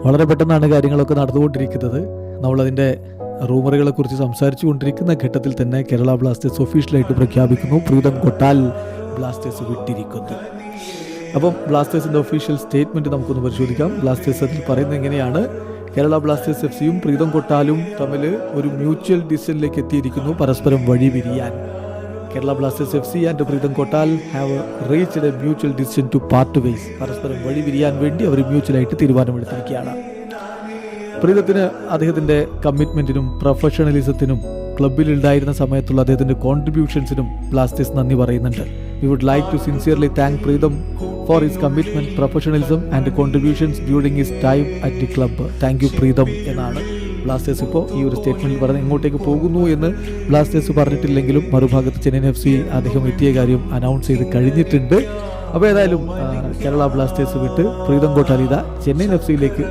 വളരെ പെട്ടെന്നാണ് കാര്യങ്ങളൊക്കെ നടന്നുകൊണ്ടിരിക്കുന്നത്. നമ്മളതിൻ്റെ റൂമറുകളെ കുറിച്ച് സംസാരിച്ചു കൊണ്ടിരിക്കുന്ന ഘട്ടത്തിൽ തന്നെ കേരള ബ്ലാസ്റ്റേഴ്സ് ഒഫീഷ്യലായിട്ട് പ്രഖ്യാപിക്കുന്നു, പ്രീതം കൊട്ടാൽ ബ്ലാസ്റ്റേഴ്സ് വിട്ടിരിക്കുന്നു. അപ്പം ബ്ലാസ്റ്റേഴ്സിൻ്റെ ഒഫീഷ്യൽ സ്റ്റേറ്റ്മെൻറ്റ് നമുക്കൊന്ന് പരിശോധിക്കാം. ബ്ലാസ്റ്റേഴ്സ് അതിൽ പറയുന്നത് എങ്ങനെയാണ്: കേരള ബ്ലാസ്റ്റേഴ്സ് FC-യും പ്രീതം കൊട്ടാലും തമ്മിൽ ഒരു മ്യൂച്വൽ ഡിസിഷനിലേക്ക് എത്തിയിരിക്കുന്നു, പരസ്പരം വഴി പിരിയാൻ. Kerala Blasters FC and Pritam Kotal have reached a mutual decision to part ways. പരസ്പരം വഴി പിരിയാൻ വേണ്ടി അവർ മ്യൂച്വലായിട്ട് തീരുമാനമെടുത്തിരിക്കുകയാണ്. പ്രീതത്തിന് അദ്ദേഹത്തിൻ്റെ കമ്മിറ്റ്മെൻറ്റിനും പ്രൊഫഷണലിസത്തിനും ക്ലബ്ബിലുണ്ടായിരുന്ന സമയത്തുള്ള അദ്ദേഹത്തിൻ്റെ കോൺട്രിബ്യൂഷൻസിനും ബ്ലാസ്റ്റേഴ്സ് നന്ദി പറയുന്നുണ്ട്. We would like to sincerely thank Pritam for his commitment, professionalism and contributions during his time at the club. Thank you Pritam എന്നാണ് ബ്ലാസ്റ്റേഴ്സ് ഇപ്പോൾ ഈ ഒരു സ്റ്റേറ്റ്മെൻറ്റിൽ പറഞ്ഞ് എങ്ങോട്ടേക്ക് പോകുന്നു എന്ന് ബ്ലാസ്റ്റേഴ്സ് പറഞ്ഞിട്ടില്ലെങ്കിലും മറുഭാഗത്ത് ചെന്നൈയിൻ FC അദ്ദേഹം എത്തിയ കാര്യം അനൗൺസ് ചെയ്ത് കഴിഞ്ഞിട്ടുണ്ട്. അപ്പോൾ ഏതായാലും കേരള ബ്ലാസ്റ്റേഴ്സ് വിട്ട് പ്രീതം കൊട്ടാൽ ചെന്നൈയിൻ FC-യിലേക്ക്